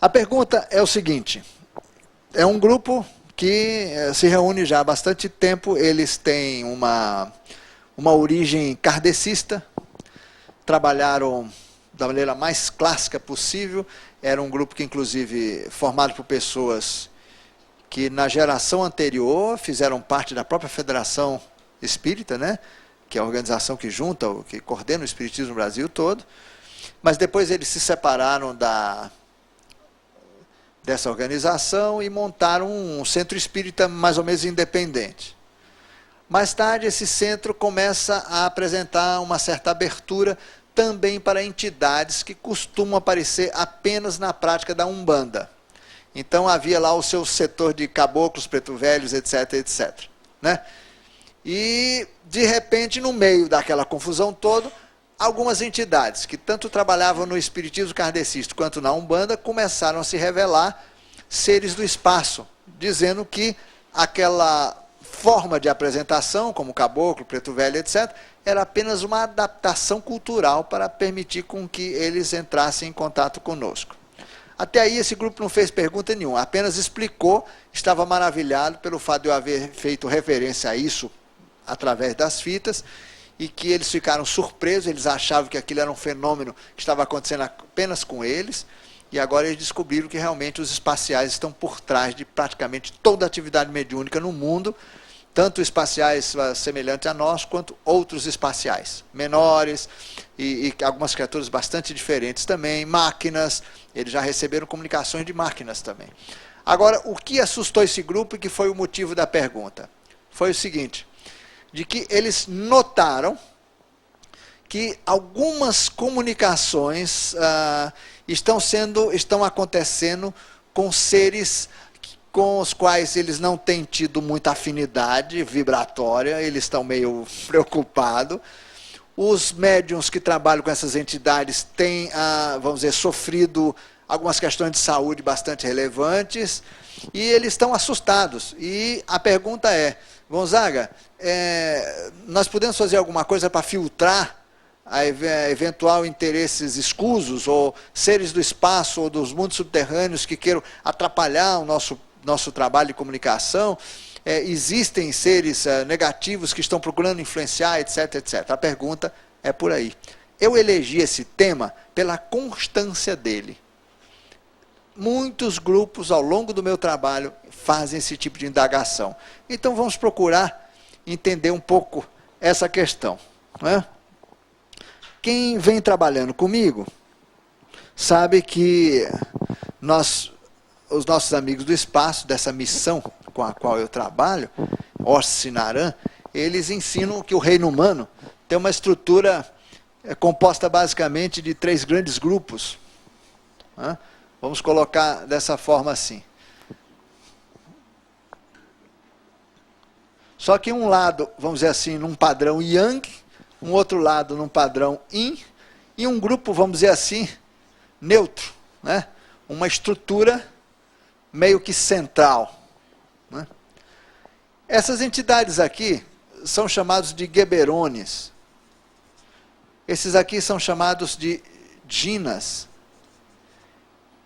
A pergunta é o seguinte, é um grupo que se reúne já há bastante tempo, eles têm uma origem kardecista, trabalharam da maneira mais clássica possível, era um grupo que inclusive formado por pessoas que na geração anterior fizeram parte da própria Federação Espírita, né? Que é a organização que junta, que coordena o espiritismo no Brasil todo, mas depois eles se separaram dessa organização e montaram um centro espírita mais ou menos independente. Mais tarde, esse centro começa a apresentar uma certa abertura também para entidades que costumam aparecer apenas na prática da Umbanda. Então, havia lá o seu setor de caboclos, preto velhos, etc, etc. Né? E, de repente, no meio daquela confusão toda, algumas entidades que tanto trabalhavam no espiritismo kardecista quanto na Umbanda começaram a se revelar seres do espaço, dizendo que aquela forma de apresentação, como caboclo, preto velho, etc., era apenas uma adaptação cultural para permitir com que eles entrassem em contato conosco. Até aí esse grupo não fez pergunta nenhuma, apenas explicou, estava maravilhado pelo fato de eu haver feito referência a isso através das fitas, e que eles ficaram surpresos, eles achavam que aquilo era um fenômeno que estava acontecendo apenas com eles, e agora eles descobriram que realmente os espaciais estão por trás de praticamente toda a atividade mediúnica no mundo, tanto espaciais semelhantes a nós, quanto outros espaciais, menores, e algumas criaturas bastante diferentes também, máquinas, eles já receberam comunicações de máquinas também. Agora, o que assustou esse grupo e que foi o motivo da pergunta? Foi o seguinte, de que eles notaram que algumas comunicações estão acontecendo com seres com os quais eles não têm tido muita afinidade vibratória, eles estão meio preocupados. Os médiuns que trabalham com essas entidades têm, vamos dizer, sofrido algumas questões de saúde bastante relevantes, e eles estão assustados. E a pergunta é, Gonzaga, nós podemos fazer alguma coisa para filtrar a eventual interesses escusos, ou seres do espaço, ou dos mundos subterrâneos que queiram atrapalhar o nosso trabalho de comunicação? Existem seres negativos que estão procurando influenciar, etc, etc. A pergunta é por aí. Eu elegi esse tema pela constância dele. Muitos grupos, ao longo do meu trabalho, fazem esse tipo de indagação. Então, vamos procurar entender um pouco essa questão. Não é? Quem vem trabalhando comigo sabe que os nossos amigos do espaço, dessa missão com a qual eu trabalho, Oxinaran, eles ensinam que o reino humano tem uma estrutura composta basicamente de 3 grandes grupos. Não é? Vamos colocar dessa forma assim. Só que um lado, vamos dizer assim, num padrão Yang, um outro lado num padrão Yin, e um grupo, vamos dizer assim, neutro, né? Uma estrutura meio que central. Né? Essas entidades aqui são chamados de Geberones. Esses aqui são chamados de Jinas.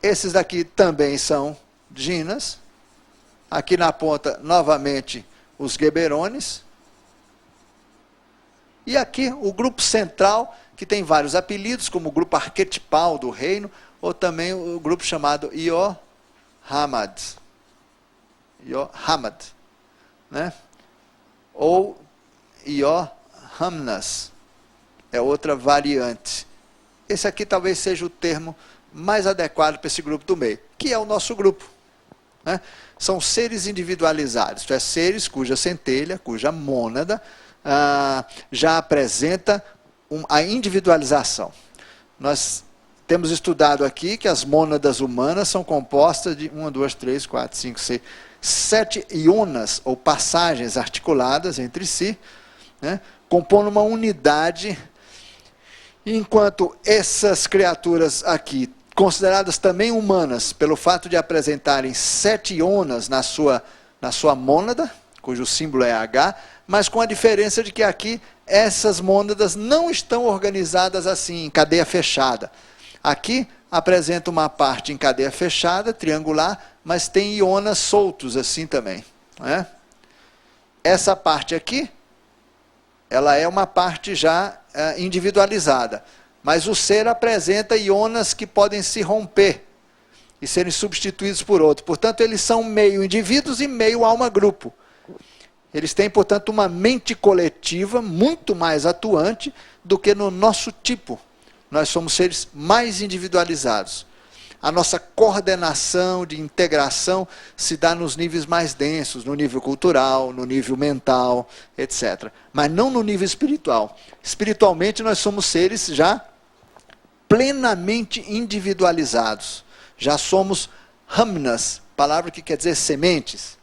Esses daqui também são Jinas. Aqui na ponta, novamente, os Geberones. E aqui o grupo central, que tem vários apelidos, como o grupo arquetipal do reino, ou também o grupo chamado Iohamad. Iohamad. Né? Ou Iohamnas. É outra variante. Esse aqui talvez seja o termo mais adequado para esse grupo do meio, que é o nosso grupo. Né? São seres individualizados, isto é, seres cuja centelha, cuja mônada, já apresenta a individualização. Nós temos estudado aqui que as mônadas humanas são compostas de 1, 2, 3, 4, 5, 6, 7 ionas, ou passagens articuladas entre si, né, compondo uma unidade, enquanto essas criaturas aqui, consideradas também humanas, pelo fato de apresentarem 7 ionas na sua mônada, cujo símbolo é H, mas com a diferença de que aqui essas mônadas não estão organizadas assim, em cadeia fechada. Aqui apresenta uma parte em cadeia fechada, triangular, mas tem íonas soltos assim também. Né? Essa parte aqui, ela é uma parte já individualizada, mas o ser apresenta íonas que podem se romper e serem substituídos por outro. Portanto, eles são meio indivíduos e meio alma-grupo. Eles têm, portanto, uma mente coletiva muito mais atuante do que no nosso tipo. Nós somos seres mais individualizados. A nossa coordenação de integração se dá nos níveis mais densos, no nível cultural, no nível mental, etc. Mas não no nível espiritual. Espiritualmente, nós somos seres já plenamente individualizados. Já somos ramnas, palavra que quer dizer sementes.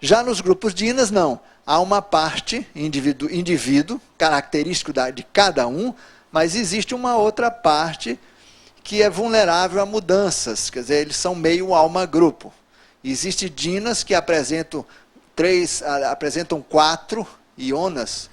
Já nos grupos de Inas, não. Há uma parte, indivíduo característico de cada um, mas existe uma outra parte que é vulnerável a mudanças, quer dizer, eles são meio alma-grupo. Existem dinas que apresentam 4 íonas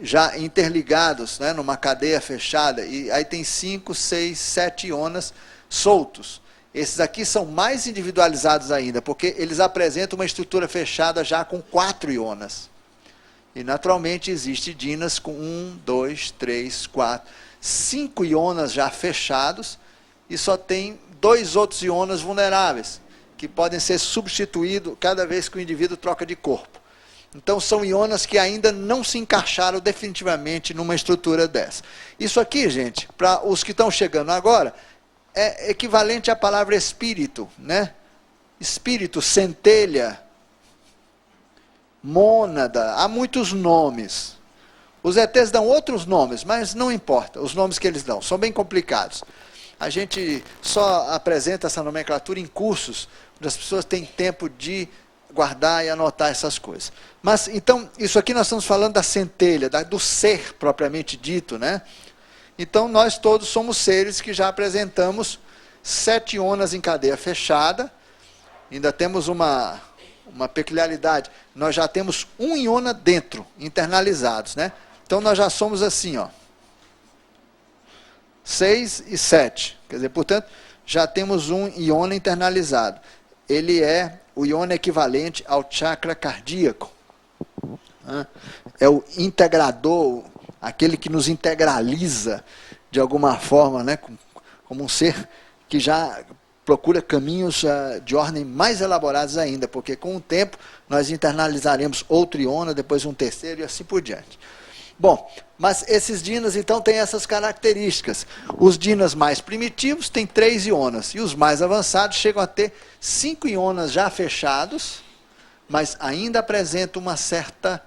já interligados, né, numa cadeia fechada, e aí tem 5, 6, 7 íonas soltos. Esses aqui são mais individualizados ainda, porque eles apresentam uma estrutura fechada já com 4 íonas. E naturalmente existe dinas com 1, 2, 3, 4, 5 íonas já fechados, e só tem 2 outros íonas vulneráveis, que podem ser substituídos cada vez que o indivíduo troca de corpo. Então são íonas que ainda não se encaixaram definitivamente numa estrutura dessa. Isso aqui, gente, para os que estão chegando agora, é equivalente à palavra espírito, né? Espírito, centelha, mônada, há muitos nomes. Os ETs dão outros nomes, mas não importa, os nomes que eles dão, são bem complicados. A gente só apresenta essa nomenclatura em cursos, onde as pessoas têm tempo de guardar e anotar essas coisas. Mas, então, isso aqui nós estamos falando da centelha, do ser propriamente dito, né? Então, nós todos somos seres que já apresentamos 7 íonas em cadeia fechada. Ainda temos uma peculiaridade, nós já temos 1 íona dentro, internalizados, né? Então, nós já somos assim, ó, 6 e 7. Quer dizer, portanto, já temos 1 íona internalizado. Ele é o íona equivalente ao chakra cardíaco. É o integrador, aquele que nos integraliza de alguma forma, né, como um ser que já procura caminhos de ordem mais elaborados ainda, porque com o tempo nós internalizaremos outro íona, depois um terceiro e assim por diante. Bom, mas esses dinas então têm essas características. Os dinas mais primitivos têm 3 íonas, e os mais avançados chegam a ter 5 íonas já fechados, mas ainda apresentam uma certa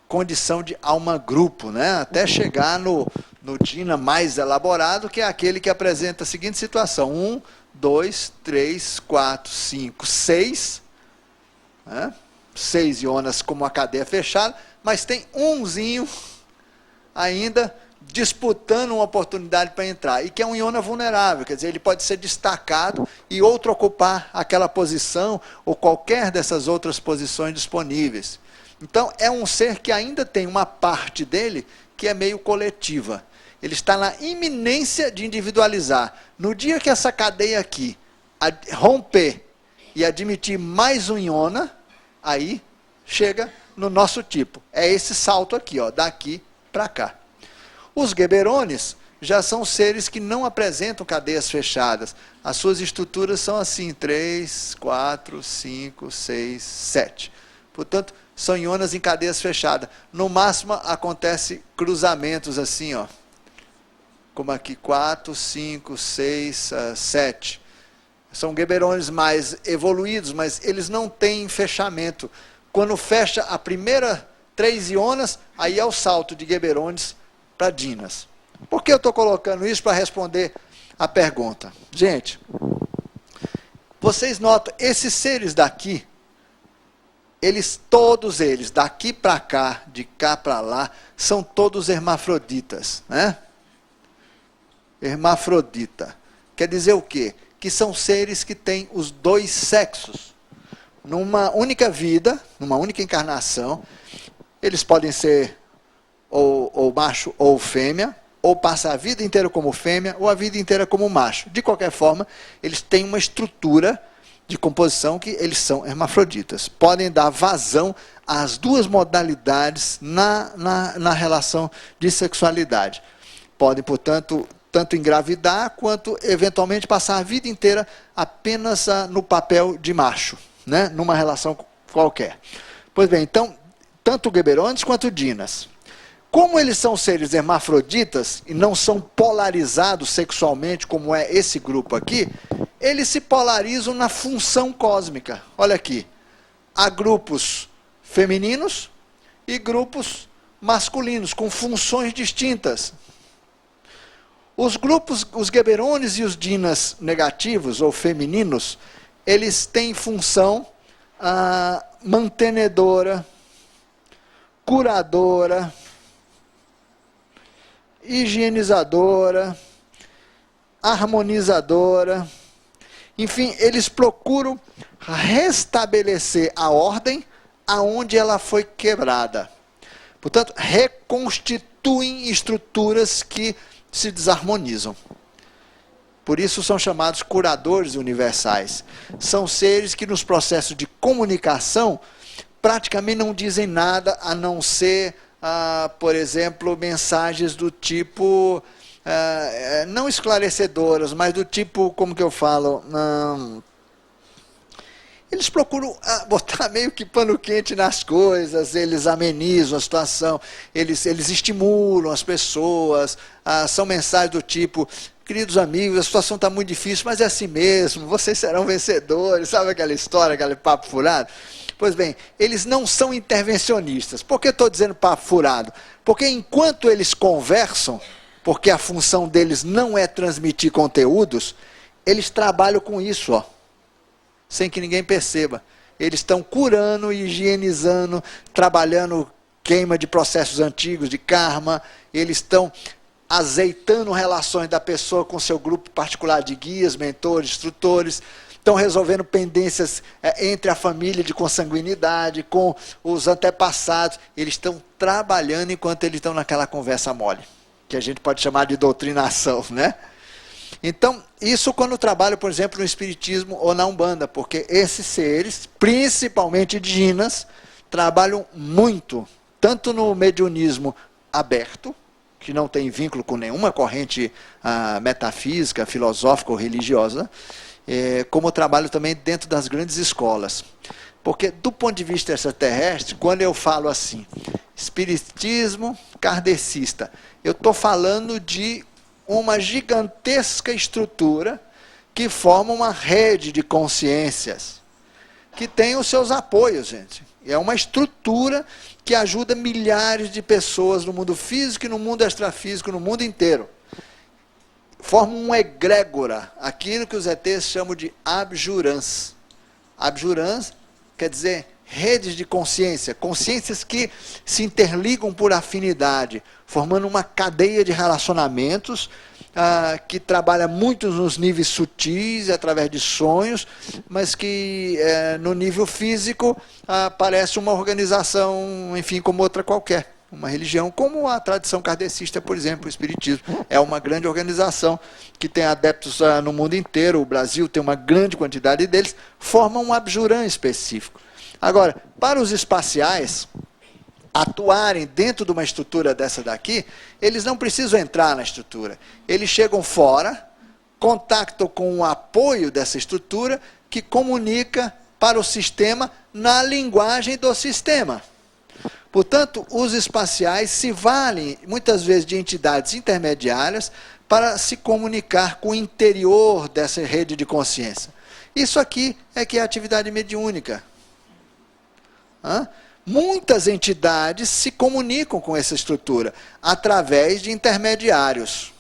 condição de alma-grupo, né? Até chegar no dina mais elaborado, que é aquele que apresenta a seguinte situação: 1, 2, 3, 4, 5, 6, né? 6 íonas como a cadeia fechada, mas tem umzinho ainda disputando uma oportunidade para entrar, e que é um íona vulnerável, quer dizer, ele pode ser destacado e outro ocupar aquela posição, ou qualquer dessas outras posições disponíveis. Então, é um ser que ainda tem uma parte dele que é meio coletiva. Ele está na iminência de individualizar. No dia que essa cadeia aqui romper e admitir mais um íona, aí chega no nosso tipo. É esse salto aqui, ó, daqui para cá. Os Geberones já são seres que não apresentam cadeias fechadas. As suas estruturas são assim, 3, 4, 5, 6, 7. Portanto, são íonas em cadeias fechadas. No máximo, acontece cruzamentos assim, ó. Como aqui, 4, 5, 6, 7. São Geberones mais evoluídos, mas eles não têm fechamento. Quando fecha a primeira 3 íonas, aí é o salto de Geberones para dinas. Por que eu estou colocando isso? Para responder a pergunta. Gente, vocês notam, esses seres daqui, todos eles, daqui para cá, de cá para lá, são todos hermafroditas, né? Hermafrodita. Quer dizer o quê? Que são seres que têm os 2 sexos. Numa única vida, numa única encarnação, eles podem ser ou macho ou fêmea, ou passa a vida inteira como fêmea, ou a vida inteira como macho. De qualquer forma, eles têm uma estrutura de composição que eles são hermafroditas. Podem dar vazão às duas modalidades na relação de sexualidade. Podem, portanto, tanto engravidar, quanto eventualmente passar a vida inteira apenas no papel de macho, né? Numa relação qualquer. Pois bem, então, tanto Geberones quanto Dinas. Como eles são seres hermafroditas e não são polarizados sexualmente, como é esse grupo aqui, eles se polarizam na função cósmica. Olha aqui, há grupos femininos e grupos masculinos, com funções distintas. Os grupos, os Geberones e os Dinas negativos, ou femininos, eles têm função mantenedora, curadora, higienizadora, harmonizadora, enfim, eles procuram restabelecer a ordem aonde ela foi quebrada. Portanto, reconstituem estruturas que se desarmonizam. Por isso são chamados curadores universais. São seres que nos processos de comunicação praticamente não dizem nada a não ser por exemplo, mensagens do tipo, não esclarecedoras, mas do tipo, como que eu falo, eles procuram botar meio que pano quente nas coisas, eles amenizam a situação, eles estimulam as pessoas, são mensagens do tipo, queridos amigos, a situação está muito difícil, mas é assim mesmo, vocês serão vencedores, sabe aquela história, aquele papo furado? Pois bem, eles não são intervencionistas. Por que estou dizendo papo furado? Porque enquanto eles conversam, porque a função deles não é transmitir conteúdos, eles trabalham com isso, ó, sem que ninguém perceba. Eles estão curando, higienizando, trabalhando queima de processos antigos, de karma, eles estão azeitando relações da pessoa com seu grupo particular de guias, mentores, instrutores, estão resolvendo pendências entre a família de consanguinidade, com os antepassados. Eles estão trabalhando enquanto eles estão naquela conversa mole, que a gente pode chamar de doutrinação, né? Então, isso quando trabalho, por exemplo, no Espiritismo ou na Umbanda, porque esses seres, principalmente Dinas, trabalham muito, tanto no mediunismo aberto, que não tem vínculo com nenhuma corrente metafísica, filosófica ou religiosa, como trabalho também dentro das grandes escolas. Porque, do ponto de vista extraterrestre, quando eu falo assim, espiritismo kardecista, eu estou falando de uma gigantesca estrutura que forma uma rede de consciências, que tem os seus apoios, gente. É uma estrutura que ajuda milhares de pessoas no mundo físico e no mundo extrafísico, no mundo inteiro. Forma uma egrégora, aquilo que os ETs chamam de abjurãs. Abjurãs quer dizer redes de consciência, consciências que se interligam por afinidade, formando uma cadeia de relacionamentos que trabalha muito nos níveis sutis, através de sonhos, mas que no nível físico parece uma organização, enfim, como outra qualquer. Uma religião, como a tradição kardecista, por exemplo, o Espiritismo. É uma grande organização que tem adeptos no mundo inteiro, o Brasil tem uma grande quantidade deles, formam um abjurã específico. Agora, para os espaciais atuarem dentro de uma estrutura dessa daqui, eles não precisam entrar na estrutura. Eles chegam fora, contactam com o apoio dessa estrutura, que comunica para o sistema na linguagem do sistema. Portanto, os espaciais se valem, muitas vezes, de entidades intermediárias para se comunicar com o interior dessa rede de consciência. Isso aqui é que é a atividade mediúnica. Muitas entidades se comunicam com essa estrutura através de intermediários.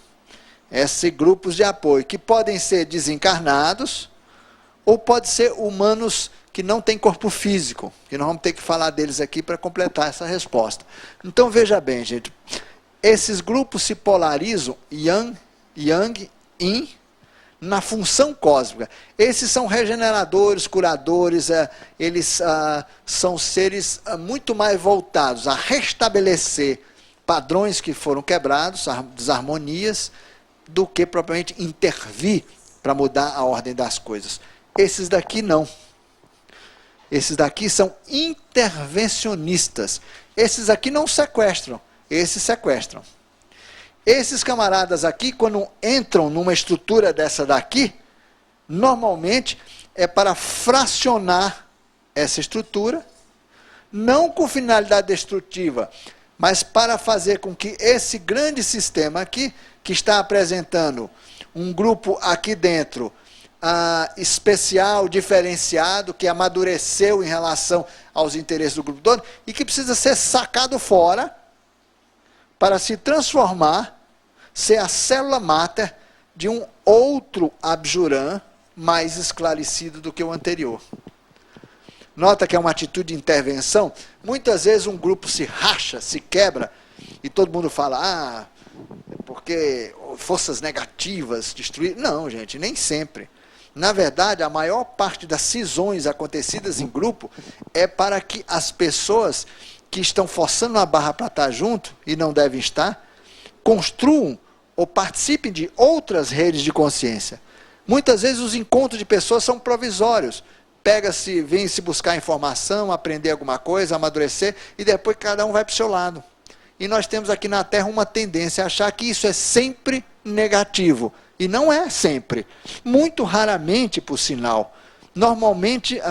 Esses grupos de apoio, que podem ser desencarnados ou podem ser humanos que não têm corpo físico, que nós vamos ter que falar deles aqui para completar essa resposta. Então, veja bem, gente, esses grupos se polarizam, Yang, Yin, na função cósmica. Esses são regeneradores, curadores, eles são seres muito mais voltados a restabelecer padrões que foram quebrados, desarmonias, do que propriamente intervir para mudar a ordem das coisas. Esses daqui não. Esses daqui são intervencionistas. Esses aqui não sequestram, esses sequestram. Esses camaradas aqui, quando entram numa estrutura dessa daqui, normalmente é para fracionar essa estrutura, não com finalidade destrutiva, mas para fazer com que esse grande sistema aqui, que está apresentando um grupo aqui dentro, especial, diferenciado, que amadureceu em relação aos interesses do grupo todo, e que precisa ser sacado fora, para se transformar, ser a célula máter de um outro abjurã mais esclarecido do que o anterior. Nota que é uma atitude de intervenção. Muitas vezes um grupo se racha, se quebra, e todo mundo fala, porque forças negativas destruíram. Não, gente, nem sempre. Na verdade, a maior parte das cisões acontecidas em grupo é para que as pessoas que estão forçando a barra para estar junto, e não devem estar, construam ou participem de outras redes de consciência. Muitas vezes os encontros de pessoas são provisórios. Pega-se, vem se buscar informação, aprender alguma coisa, amadurecer, e depois cada um vai para o seu lado. E nós temos aqui na Terra uma tendência a achar que isso é sempre negativo. E não é sempre. Muito raramente, por sinal. Normalmente,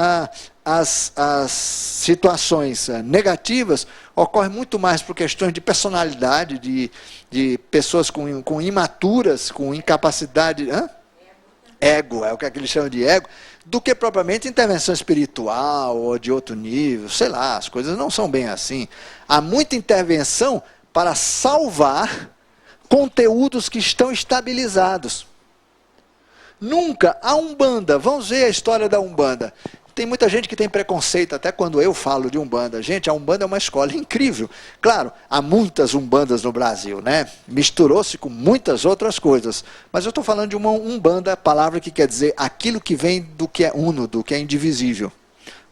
as situações negativas ocorrem muito mais por questões de personalidade, de pessoas com imaturas, com incapacidade... Ego, é o que eles chamam de ego, do que propriamente intervenção espiritual ou de outro nível, sei lá, as coisas não são bem assim. Há muita intervenção para salvar conteúdos que estão estabilizados. Nunca a Umbanda, vamos ver a história da Umbanda. Tem muita gente que tem preconceito, até quando eu falo de Umbanda. Gente, a Umbanda é uma escola incrível. Claro, há muitas Umbandas no Brasil, né? Misturou-se com muitas outras coisas. Mas eu estou falando de uma Umbanda, palavra que quer dizer aquilo que vem do que é uno, do que é indivisível.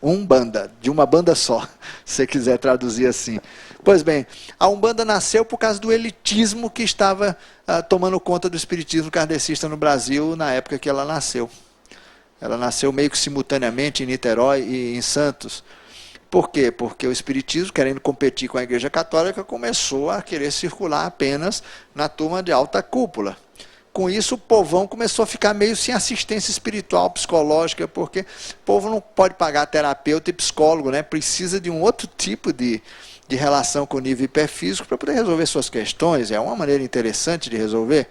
Umbanda, de uma banda só, se você quiser traduzir assim. Pois bem, a Umbanda nasceu por causa do elitismo que estava tomando conta do espiritismo kardecista no Brasil na época que ela nasceu. Ela nasceu meio que simultaneamente em Niterói e em Santos. Por quê? Porque o espiritismo, querendo competir com a Igreja Católica, começou a querer circular apenas na turma de alta cúpula. Com isso, o povão começou a ficar meio sem assistência espiritual, psicológica, porque o povo não pode pagar terapeuta e psicólogo, né? Precisa de um outro tipo de relação com o nível hiperfísico para poder resolver suas questões. É uma maneira interessante de resolver.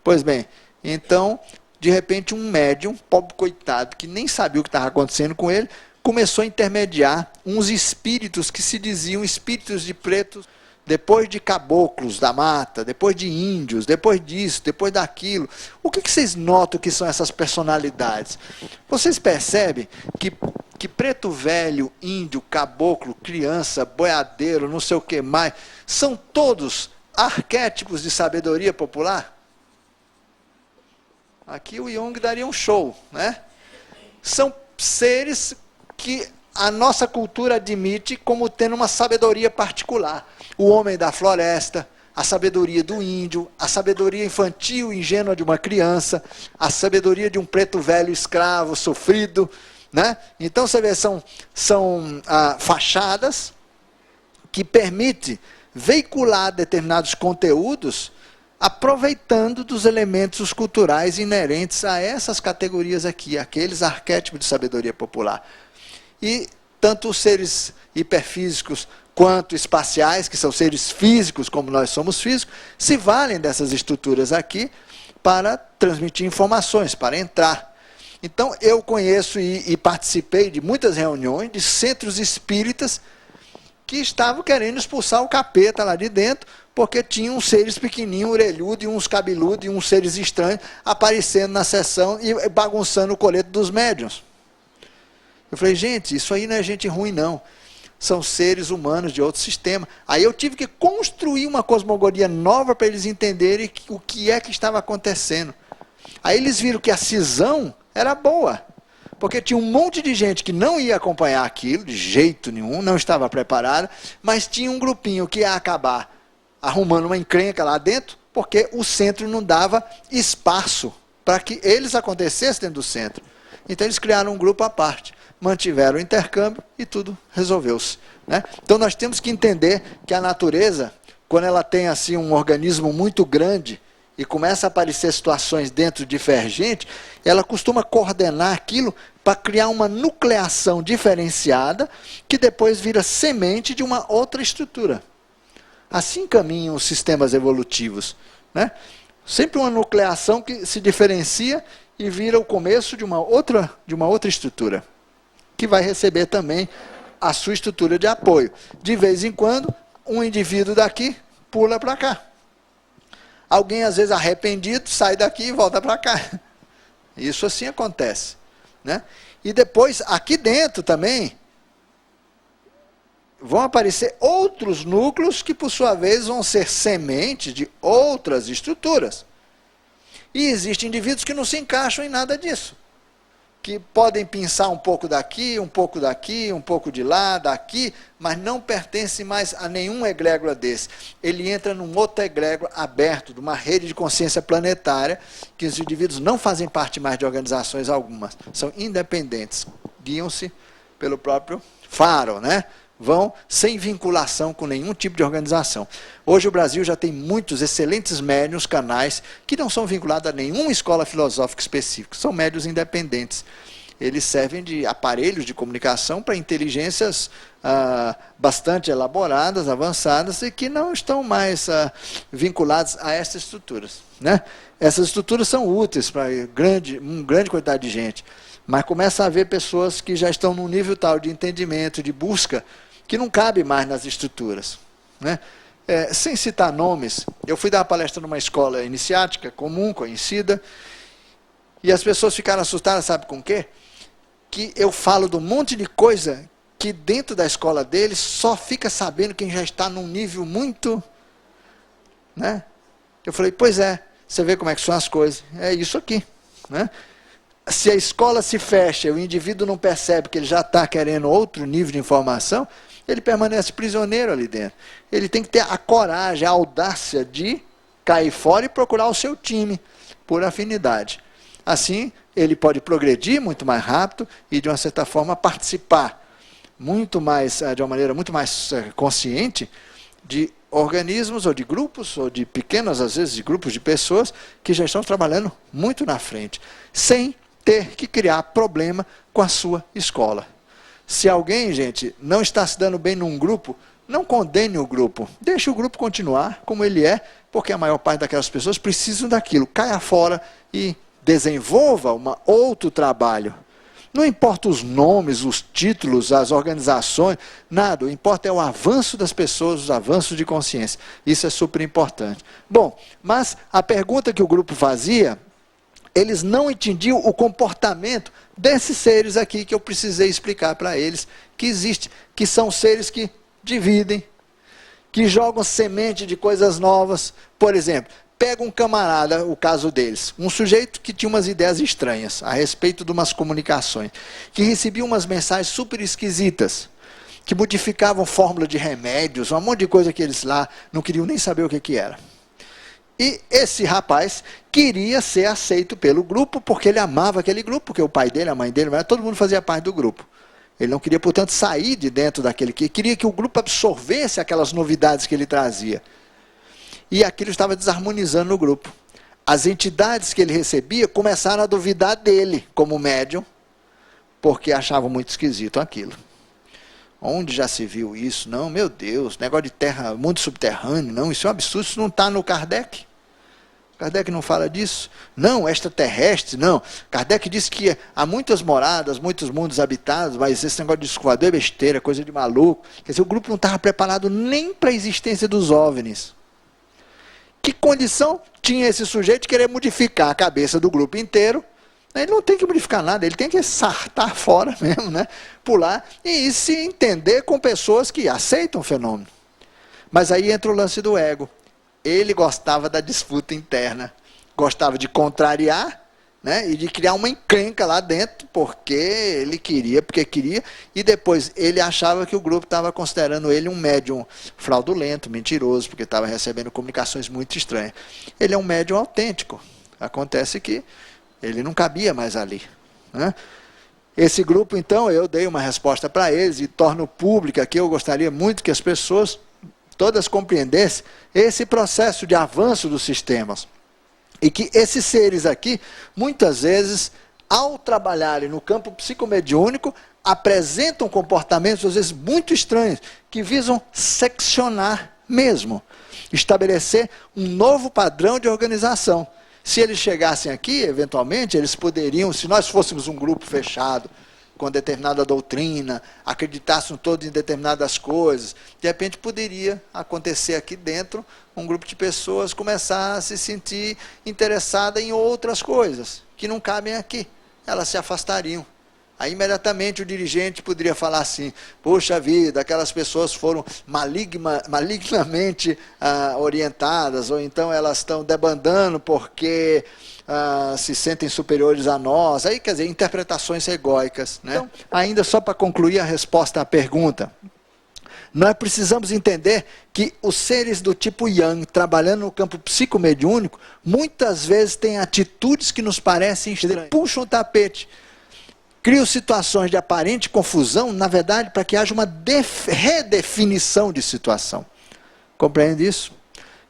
Pois bem, então... De repente, um médium, pobre coitado, que nem sabia o que estava acontecendo com ele, começou a intermediar uns espíritos que se diziam espíritos de pretos, depois de caboclos da mata, depois de índios, depois disso, depois daquilo. O que vocês notam que são essas personalidades? Vocês percebem que preto velho, índio, caboclo, criança, boiadeiro, não sei o que mais, são todos arquétipos de sabedoria popular? Aqui o Jung daria um show, né? São seres que a nossa cultura admite como tendo uma sabedoria particular. O homem da floresta, a sabedoria do índio, a sabedoria infantil e ingênua de uma criança, a sabedoria de um preto velho escravo, sofrido, né? Então você vê, são fachadas que permitem veicular determinados conteúdos aproveitando dos elementos culturais inerentes a essas categorias aqui, aqueles arquétipos de sabedoria popular. E tanto os seres hiperfísicos quanto espaciais, que são seres físicos, como nós somos físicos, se valem dessas estruturas aqui para transmitir informações, para entrar. Então, eu conheço e participei de muitas reuniões de centros espíritas que estavam querendo expulsar o capeta lá de dentro, porque tinham uns seres pequenininhos, orelhudos, e uns cabeludos, e uns seres estranhos aparecendo na sessão e bagunçando o colete dos médiuns. Eu falei, gente, isso aí não é gente ruim, não. São seres humanos de outro sistema. Aí eu tive que construir uma cosmogonia nova para eles entenderem o que é que estava acontecendo. Aí eles viram que a cisão era boa, porque tinha um monte de gente que não ia acompanhar aquilo, de jeito nenhum, não estava preparada, mas tinha um grupinho que ia acabar arrumando uma encrenca lá dentro, porque o centro não dava espaço para que eles acontecessem dentro do centro. Então eles criaram um grupo à parte, mantiveram o intercâmbio e tudo resolveu-se, né? Então nós temos que entender que a natureza, quando ela tem assim um organismo muito grande e começa a aparecer situações dentro divergentes, ela costuma coordenar aquilo para criar uma nucleação diferenciada que depois vira semente de uma outra estrutura. Assim caminham os sistemas evolutivos, né? Sempre uma nucleação que se diferencia e vira o começo de uma outra estrutura, que vai receber também a sua estrutura de apoio. De vez em quando, um indivíduo daqui pula para cá. Alguém, às vezes, arrependido, sai daqui e volta para cá. Isso assim acontece, né? E depois, aqui dentro também, vão aparecer outros núcleos que, por sua vez, vão ser semente de outras estruturas. E existem indivíduos que não se encaixam em nada disso, que podem pensar um pouco daqui, um pouco daqui, um pouco de lá, daqui, mas não pertence mais a nenhum egrégora desse. Ele entra num outro egrégora aberto, de uma rede de consciência planetária, que os indivíduos não fazem parte mais de organizações algumas, são independentes, guiam-se pelo próprio faro, né? Vão sem vinculação com nenhum tipo de organização. Hoje o Brasil já tem muitos excelentes médiuns, canais, que não são vinculados a nenhuma escola filosófica específica, são médiuns independentes. Eles servem de aparelhos de comunicação para inteligências bastante elaboradas, avançadas, e que não estão mais vinculados a essas estruturas, né? Essas estruturas são úteis para uma grande quantidade de gente, mas começa a haver pessoas que já estão num nível tal de entendimento, de busca, que não cabe mais nas estruturas, né? Sem citar nomes, eu fui dar uma palestra numa escola iniciática, comum, conhecida, e as pessoas ficaram assustadas, sabe com o quê? Que eu falo de um monte de coisa que dentro da escola deles só fica sabendo quem já está num nível muito, né? Eu falei, pois é, você vê como é que são as coisas, é isso aqui, né? Se a escola se fecha e o indivíduo não percebe que ele já está querendo outro nível de informação, ele permanece prisioneiro ali dentro. Ele tem que ter a coragem, a audácia de cair fora e procurar o seu time, por afinidade. Assim, ele pode progredir muito mais rápido e, de uma certa forma, participar de uma maneira muito mais consciente de organismos ou de grupos, ou de pequenos, às vezes, de grupos de pessoas que já estão trabalhando muito na frente, sem ter que criar problema com a sua escola. Se alguém, gente, não está se dando bem num grupo, não condene o grupo. Deixe o grupo continuar como ele é, porque a maior parte daquelas pessoas precisam daquilo. Caia fora e desenvolva outro trabalho. Não importa os nomes, os títulos, as organizações, nada. O que importa é o avanço das pessoas, os avanços de consciência. Isso é super importante. Bom, mas a pergunta que o grupo fazia, eles não entendiam o comportamento desses seres aqui que eu precisei explicar para eles que existe, que são seres que dividem, que jogam semente de coisas novas. Por exemplo, pega um camarada, o caso deles, um sujeito que tinha umas ideias estranhas a respeito de umas comunicações, que recebia umas mensagens super esquisitas, que modificavam fórmula de remédios, um monte de coisa que eles lá não queriam nem saber o que era. E esse rapaz queria ser aceito pelo grupo, porque ele amava aquele grupo, porque o pai dele, a mãe dele, todo mundo fazia parte do grupo. Ele não queria, portanto, sair de dentro daquele que queria que o grupo absorvesse aquelas novidades que ele trazia. E aquilo estava desarmonizando no grupo. As entidades que ele recebia começaram a duvidar dele como médium, porque achavam muito esquisito aquilo. Onde já se viu isso? Não, meu Deus, negócio de terra, mundo subterrâneo, não, isso é um absurdo, isso não está no Kardec. Kardec não fala disso. Não, extraterrestre, não. Kardec disse que há muitas moradas, muitos mundos habitados, mas esse negócio de escovador é besteira, coisa de maluco. Quer dizer, o grupo não estava preparado nem para a existência dos OVNIs. Que condição tinha esse sujeito de querer modificar a cabeça do grupo inteiro? Ele não tem que modificar nada, ele tem que sartar fora mesmo, né? Pular e se entender com pessoas que aceitam o fenômeno. Mas aí entra o lance do ego. Ele gostava da disputa interna, gostava de contrariar né, e de criar uma encrenca lá dentro, porque ele queria, e depois ele achava que o grupo estava considerando ele um médium fraudulento, mentiroso, porque estava recebendo comunicações muito estranhas. Ele é um médium autêntico. Acontece que ele não cabia mais ali, né? Esse grupo, então, eu dei uma resposta para eles e torno pública que eu gostaria muito que as pessoas todas compreendessem esse processo de avanço dos sistemas. E que esses seres aqui, muitas vezes, ao trabalharem no campo psicomediúnico, apresentam comportamentos, às vezes, muito estranhos, que visam seccionar mesmo, estabelecer um novo padrão de organização. Se eles chegassem aqui, eventualmente, eles poderiam, se nós fôssemos um grupo fechado, com determinada doutrina, acreditassem todos em determinadas coisas, de repente poderia acontecer aqui dentro, um grupo de pessoas começar a se sentir interessada em outras coisas, que não cabem aqui. Elas se afastariam. Aí imediatamente o dirigente poderia falar assim, poxa vida, aquelas pessoas foram malignamente orientadas, ou então elas estão debandando porque se sentem superiores a nós. Aí, quer dizer, interpretações egóicas, né? Então, ainda só para concluir a resposta à pergunta, nós precisamos entender que os seres do tipo Yang, trabalhando no campo psicomediúnico, muitas vezes têm atitudes que nos parecem estranhas, puxam o tapete, criam situações de aparente confusão, na verdade, para que haja uma redefinição de situação. Compreende isso?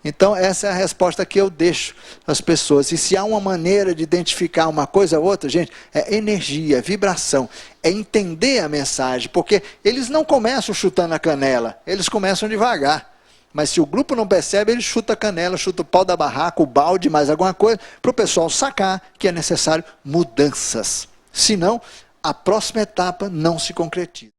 Então, essa é a resposta que eu deixo às pessoas. E se há uma maneira de identificar uma coisa ou outra, gente, é energia, é vibração, é entender a mensagem, porque eles não começam chutando a canela, eles começam devagar. Mas se o grupo não percebe, ele chuta a canela, chuta o pau da barraca, o balde, mais alguma coisa, para o pessoal sacar que é necessário mudanças. Senão, a próxima etapa não se concretiza.